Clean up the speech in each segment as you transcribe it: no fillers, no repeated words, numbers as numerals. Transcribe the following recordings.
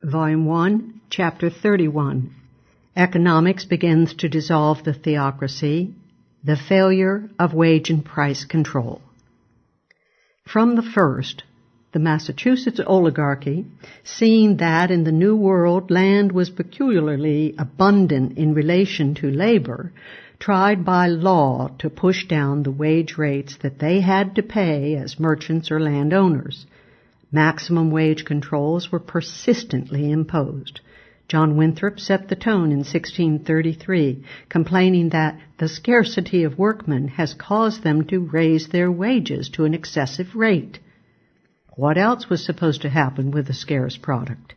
Volume 1, Chapter 31. Economics begins to dissolve the theocracy, the failure of wage and price control. From the first, the Massachusetts oligarchy, seeing that in the New World land was peculiarly abundant in relation to labor, tried by law to push down the wage rates that they had to pay as merchants or landowners. Maximum wage controls were persistently imposed. John Winthrop set the tone in 1633, complaining that the scarcity of workmen has caused them to raise their wages to an excessive rate. What else was supposed to happen with a scarce product?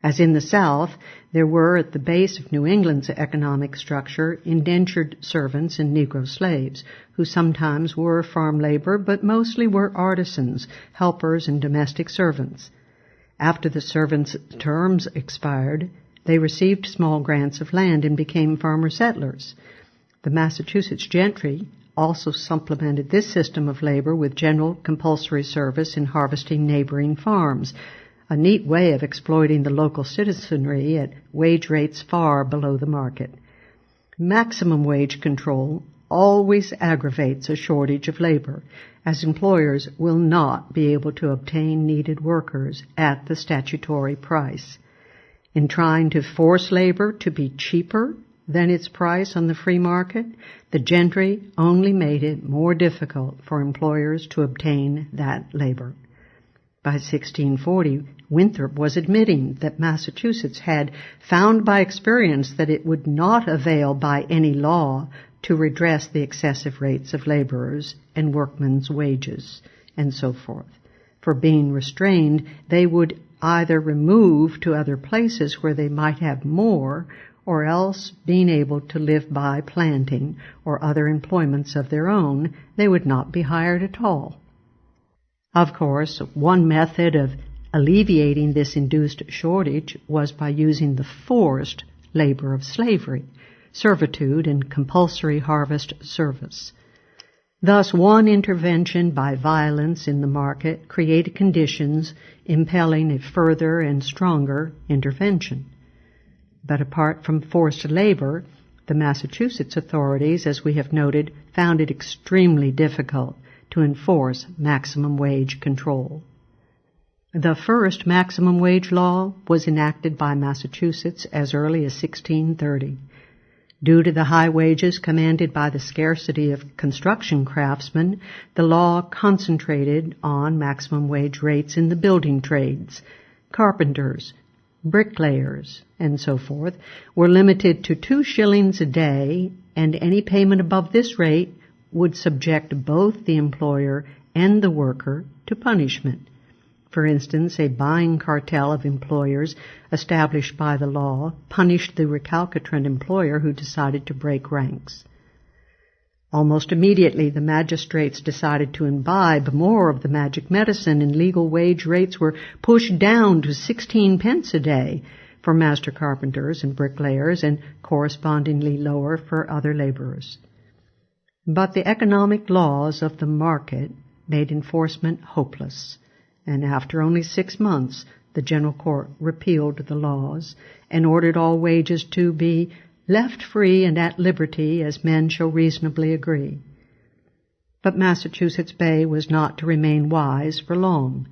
As in the South, there were at the base of New England's economic structure indentured servants and Negro slaves, who sometimes were farm labor but mostly were artisans, helpers, and domestic servants. After the servants' terms expired, they received small grants of land and became farmer settlers. The Massachusetts gentry also supplemented this system of labor with general compulsory service in harvesting neighboring farms, a neat way of exploiting the local citizenry at wage rates far below the market. Maximum wage control always aggravates a shortage of labor, as employers will not be able to obtain needed workers at the statutory price. In trying to force labor to be cheaper than its price on the free market, the gentry only made it more difficult for employers to obtain that labor. By 1640, Winthrop was admitting that Massachusetts had found by experience that it would not avail by any law to redress the excessive rates of laborers and workmen's wages, and so forth. For being restrained, they would either remove to other places where they might have more, or else, being able to live by planting or other employments of their own, they would not be hired at all. Of course, one method of alleviating this induced shortage was by using the forced labor of slavery, servitude, and compulsory harvest service. Thus, one intervention by violence in the market created conditions impelling a further and stronger intervention. But apart from forced labor, the Massachusetts authorities, as we have noted, found it extremely difficult to enforce maximum wage control. The first maximum wage law was enacted by Massachusetts as early as 1630. Due to the high wages commanded by the scarcity of construction craftsmen, the law concentrated on maximum wage rates in the building trades. Carpenters, bricklayers, and so forth were limited to 2 shillings a day, and any payment above this rate would subject both the employer and the worker to punishment. For instance, a buying cartel of employers established by the law punished the recalcitrant employer who decided to break ranks. Almost immediately, the magistrates decided to imbibe more of the magic medicine, and legal wage rates were pushed down to 16 pence a day for master carpenters and bricklayers, and correspondingly lower for other laborers. But the economic laws of the market made enforcement hopeless, and after only 6 months, the General Court repealed the laws and ordered all wages to be left free and at liberty as men shall reasonably agree. But Massachusetts Bay was not to remain wise for long.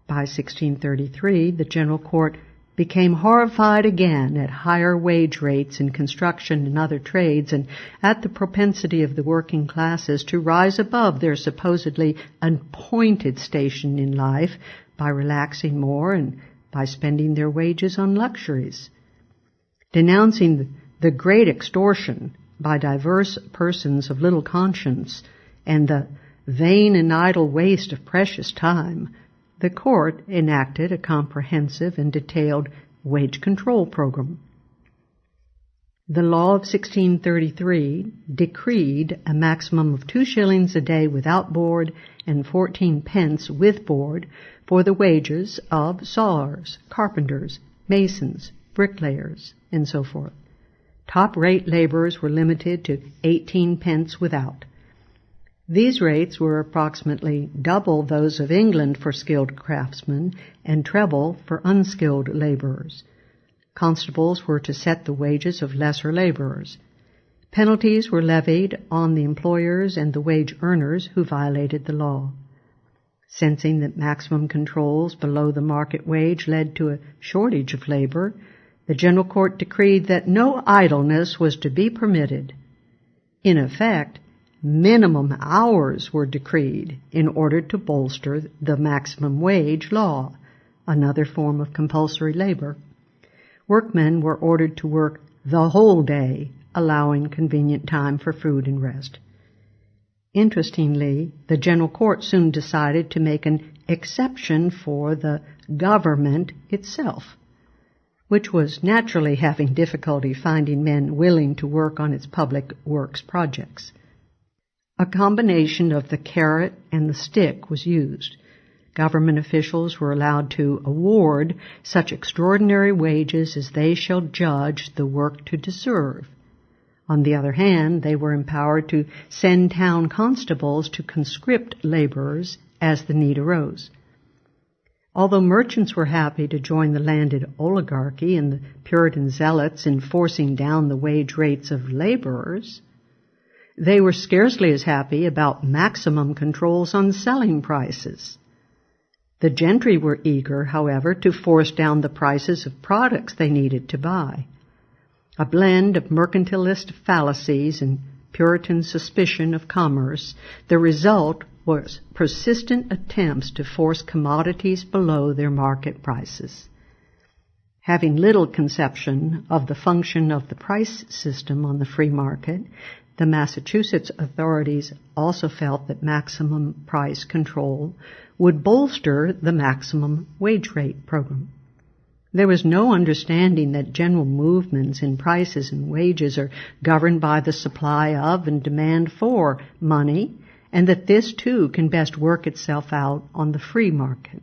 By 1633, the General Court became horrified again at higher wage rates in construction and other trades, and at the propensity of the working classes to rise above their supposedly appointed station in life by relaxing more and by spending their wages on luxuries. Denouncing the great extortion by diverse persons of little conscience and the vain and idle waste of precious time, the court enacted a comprehensive and detailed wage control program. The law of 1633 decreed a maximum of 2 shillings a day without board and 14 pence with board for the wages of sawyers, carpenters, masons, bricklayers, and so forth. Top-rate laborers were limited to 18 pence without. These rates were approximately double those of England for skilled craftsmen and treble for unskilled laborers. Constables were to set the wages of lesser laborers. Penalties were levied on the employers and the wage earners who violated the law. Sensing that maximum controls below the market wage led to a shortage of labor, the General Court decreed that no idleness was to be permitted. In effect, minimum hours were decreed in order to bolster the maximum wage law, another form of compulsory labor. Workmen were ordered to work the whole day, allowing convenient time for food and rest. Interestingly, the General Court soon decided to make an exception for the government itself, which was naturally having difficulty finding men willing to work on its public works projects. A combination of the carrot and the stick was used. Government officials were allowed to award such extraordinary wages as they shall judge the work to deserve. On the other hand, they were empowered to send town constables to conscript laborers as the need arose. Although merchants were happy to join the landed oligarchy and the Puritan zealots in forcing down the wage rates of laborers, they were scarcely as happy about maximum controls on selling prices. The gentry were eager, however, to force down the prices of products they needed to buy. A blend of mercantilist fallacies and Puritan suspicion of commerce, the result was persistent attempts to force commodities below their market prices. Having little conception of the function of the price system on the free market, the Massachusetts authorities also felt that maximum price control would bolster the maximum wage rate program. There was no understanding that general movements in prices and wages are governed by the supply of and demand for money, and that this too can best work itself out on the free market.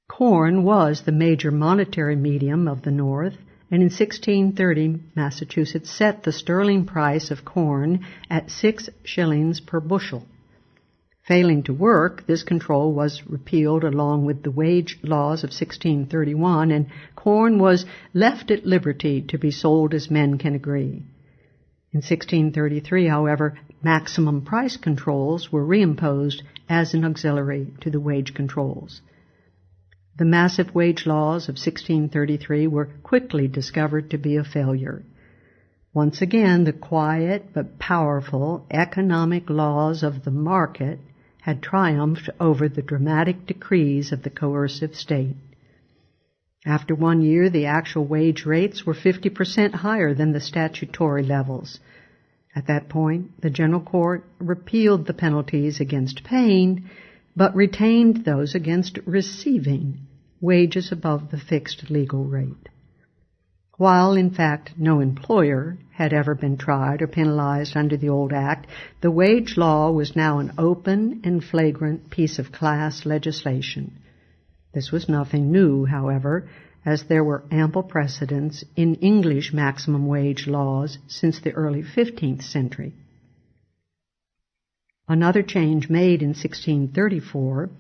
Corn was the major monetary medium of the North, and in 1630 Massachusetts set the sterling price of corn at 6 shillings per bushel. Failing to work, this control was repealed along with the wage laws of 1631, and corn was left at liberty to be sold as men can agree. In 1633, however, maximum price controls were reimposed as an auxiliary to the wage controls. The massive wage laws of 1633 were quickly discovered to be a failure. Once again, the quiet but powerful economic laws of the market had triumphed over the dramatic decrees of the coercive state. After 1 year, the actual wage rates were 50% higher than the statutory levels. At that point, the General Court repealed the penalties against paying, but retained those against receiving wages above the fixed legal rate. While, in fact, no employer had ever been tried or penalized under the old act, the wage law was now an open and flagrant piece of class legislation. This was nothing new, however, as there were ample precedents in English maximum wage laws since the early 15th century. Another change made in 1634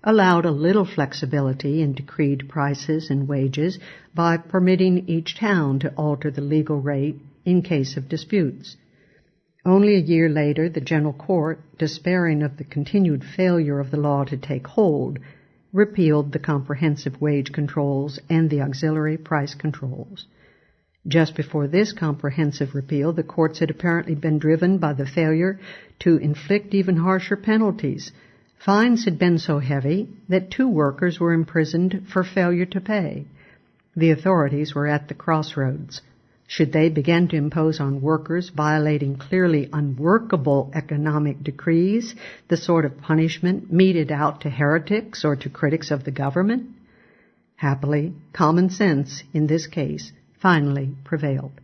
allowed a little flexibility in decreed prices and wages by permitting each town to alter the legal rate in case of disputes. Only a year later, the General Court, despairing of the continued failure of the law to take hold, repealed the comprehensive wage controls and the auxiliary price controls. Just before this comprehensive repeal, the courts had apparently been driven by the failure to inflict even harsher penalties. Fines had been so heavy that 2 workers were imprisoned for failure to pay. The authorities were at the crossroads. Should they begin to impose on workers violating clearly unworkable economic decrees the sort of punishment meted out to heretics or to critics of the government? Happily, common sense in this case finally prevailed.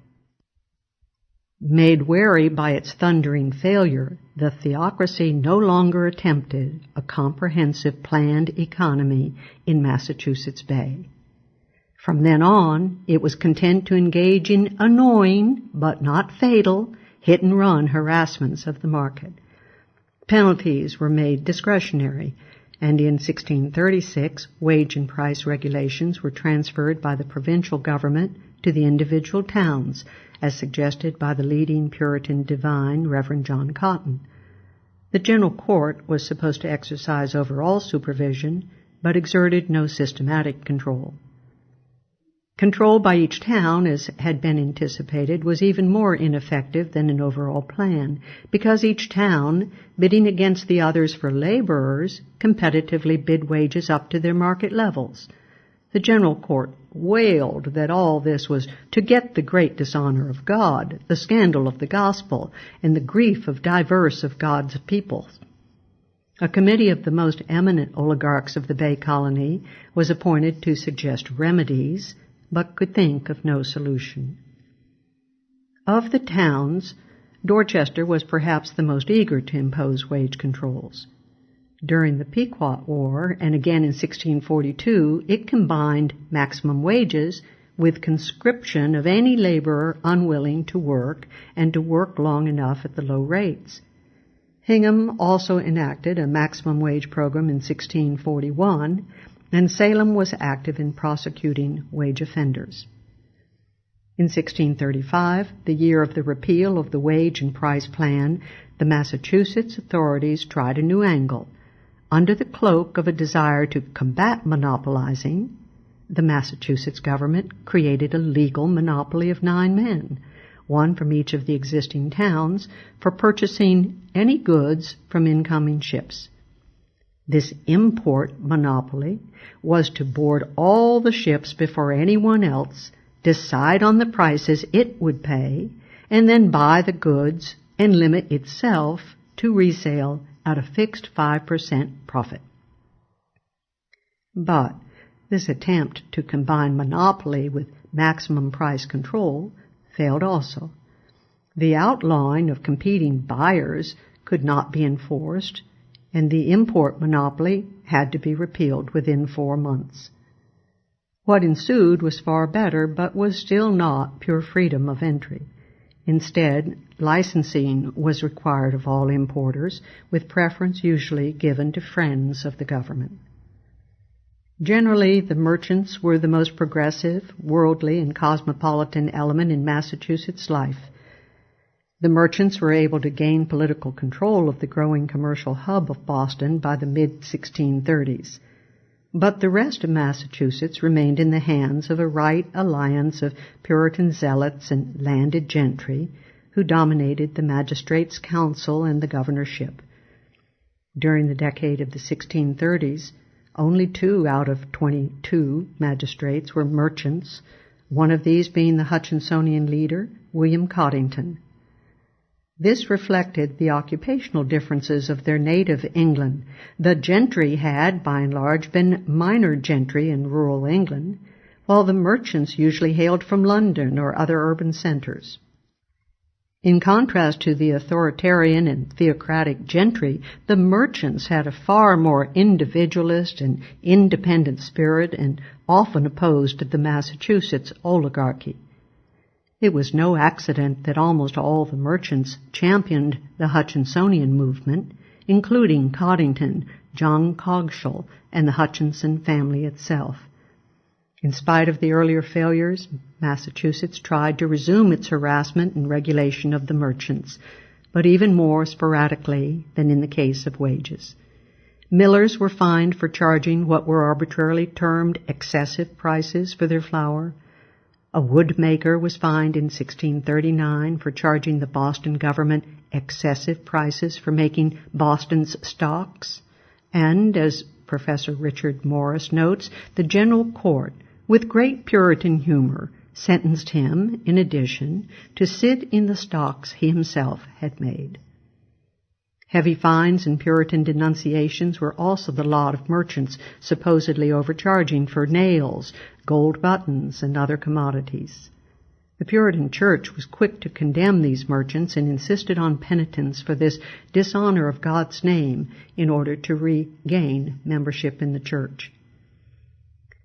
Made wary by its thundering failure, the theocracy no longer attempted a comprehensive planned economy in Massachusetts Bay. From then on, it was content to engage in annoying, but not fatal, hit-and-run harassments of the market. Penalties were made discretionary, and in 1636 wage and price regulations were transferred by the provincial government to the individual towns, as suggested by the leading Puritan divine, Reverend John Cotton. The General Court was supposed to exercise overall supervision, but exerted no systematic control. Control by each town, as had been anticipated, was even more ineffective than an overall plan, because each town, bidding against the others for laborers, competitively bid wages up to their market levels. The General Court wailed that all this was to get the great dishonor of God, the scandal of the gospel, and the grief of diverse of God's peoples. A committee of the most eminent oligarchs of the Bay Colony was appointed to suggest remedies, but could think of no solution. Of the towns, Dorchester was perhaps the most eager to impose wage controls. During the Pequot War, and again in 1642, it combined maximum wages with conscription of any laborer unwilling to work and to work long enough at the low rates. Hingham also enacted a maximum wage program in 1641, and Salem was active in prosecuting wage offenders. In 1635, the year of the repeal of the wage and price plan, the Massachusetts authorities tried a new angle. Under the cloak of a desire to combat monopolizing, the Massachusetts government created a legal monopoly of 9 men, one from each of the existing towns, for purchasing any goods from incoming ships. This import monopoly was to board all the ships before anyone else, decide on the prices it would pay, and then buy the goods and limit itself to resale at a fixed 5% profit. But this attempt to combine monopoly with maximum price control failed also. The outlawing of competing buyers could not be enforced, and the import monopoly had to be repealed within 4 months. What ensued was far better, but was still not pure freedom of entry. Instead, licensing was required of all importers, with preference usually given to friends of the government. Generally, the merchants were the most progressive, worldly, and cosmopolitan element in Massachusetts life. The merchants were able to gain political control of the growing commercial hub of Boston by the mid-1630s. But the rest of Massachusetts remained in the hands of a right alliance of Puritan zealots and landed gentry who dominated the magistrates' council and the governorship. During the decade of the 1630s, only 2 out of 22 magistrates were merchants, one of these being the Hutchinsonian leader, William Coddington. This reflected the occupational differences of their native England. The gentry had, by and large, been minor gentry in rural England, while the merchants usually hailed from London or other urban centers. In contrast to the authoritarian and theocratic gentry, the merchants had a far more individualist and independent spirit and often opposed the Massachusetts oligarchy. It was no accident that almost all the merchants championed the Hutchinsonian movement, including Coddington, John Coggeshall, and the Hutchinson family itself. In spite of the earlier failures, Massachusetts tried to resume its harassment and regulation of the merchants, but even more sporadically than in the case of wages. Millers were fined for charging what were arbitrarily termed excessive prices for their flour. A woodmaker was fined in 1639 for charging the Boston government excessive prices for making Boston's stocks. And, as Professor Richard Morris notes, the General Court, with great Puritan humor, sentenced him, in addition, to sit in the stocks he himself had made. Heavy fines and Puritan denunciations were also the lot of merchants supposedly overcharging for nails, gold buttons, and other commodities. The Puritan Church was quick to condemn these merchants and insisted on penitence for this dishonor of God's name in order to regain membership in the church.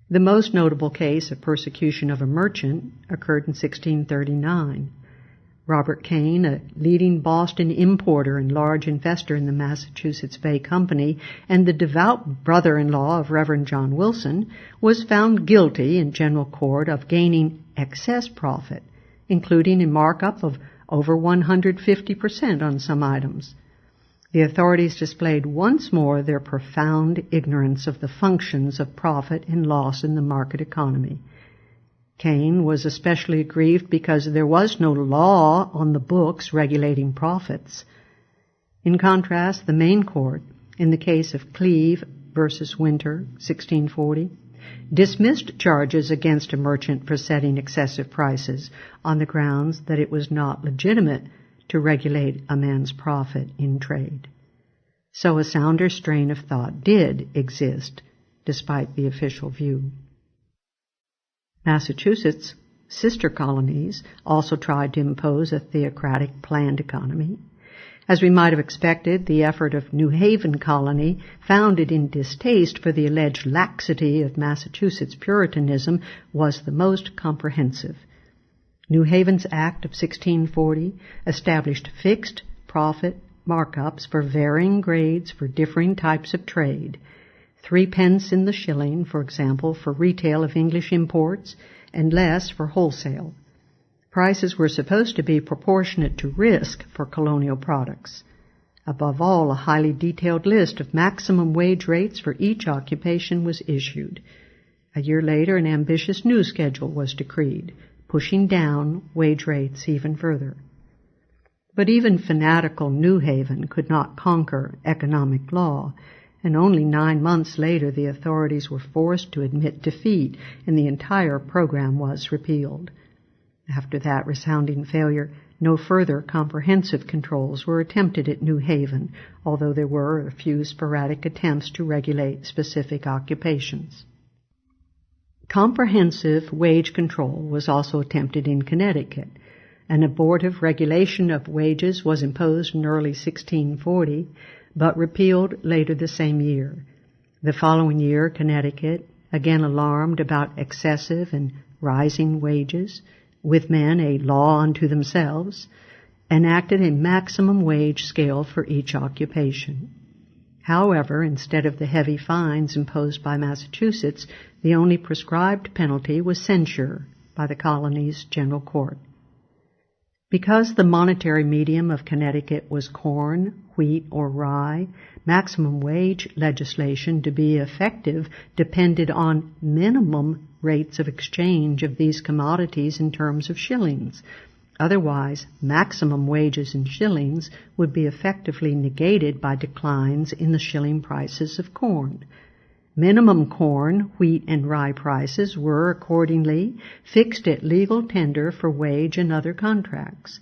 The most notable case of persecution of a merchant occurred in 1639. Robert Kane, a leading Boston importer and large investor in the Massachusetts Bay Company and the devout brother-in-law of Reverend John Wilson, was found guilty in general court of gaining excess profit, including a markup of over 150% on some items. The authorities displayed once more their profound ignorance of the functions of profit and loss in the market economy. Kane was especially aggrieved because there was no law on the books regulating profits. In contrast, the main court, in the case of Cleve versus Winter, 1640, dismissed charges against a merchant for setting excessive prices on the grounds that it was not legitimate to regulate a man's profit in trade. So a sounder strain of thought did exist, despite the official view. Massachusetts' sister colonies also tried to impose a theocratic planned economy. As we might have expected, the effort of New Haven colony, founded in distaste for the alleged laxity of Massachusetts Puritanism, was the most comprehensive. New Haven's Act of 1640 established fixed profit markups for varying grades for differing types of trade. 3 pence in the shilling, for example, for retail of English imports, and less for wholesale. Prices were supposed to be proportionate to risk for colonial products. Above all, a highly detailed list of maximum wage rates for each occupation was issued. A year later, an ambitious new schedule was decreed, pushing down wage rates even further. But even fanatical New Haven could not conquer economic law, and only 9 months later the authorities were forced to admit defeat, and the entire program was repealed. After that resounding failure, no further comprehensive controls were attempted at New Haven, although there were a few sporadic attempts to regulate specific occupations. Comprehensive wage control was also attempted in Connecticut. An abortive regulation of wages was imposed in early 1640, but repealed later the same year. The following year, Connecticut, again alarmed about excessive and rising wages, with men a law unto themselves, enacted a maximum wage scale for each occupation. However, instead of the heavy fines imposed by Massachusetts, the only prescribed penalty was censure by the colony's general court. Because the monetary medium of Connecticut was corn, wheat, or rye, maximum wage legislation to be effective depended on minimum rates of exchange of these commodities in terms of shillings. Otherwise, maximum wages in shillings would be effectively negated by declines in the shilling prices of corn. Minimum corn, wheat, and rye prices were, accordingly, fixed at legal tender for wage and other contracts.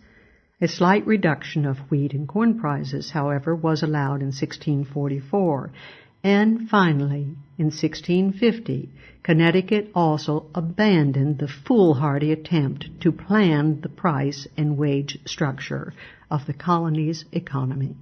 A slight reduction of wheat and corn prices, however, was allowed in 1644, and finally, in 1650, Connecticut also abandoned the foolhardy attempt to plan the price and wage structure of the colony's economy.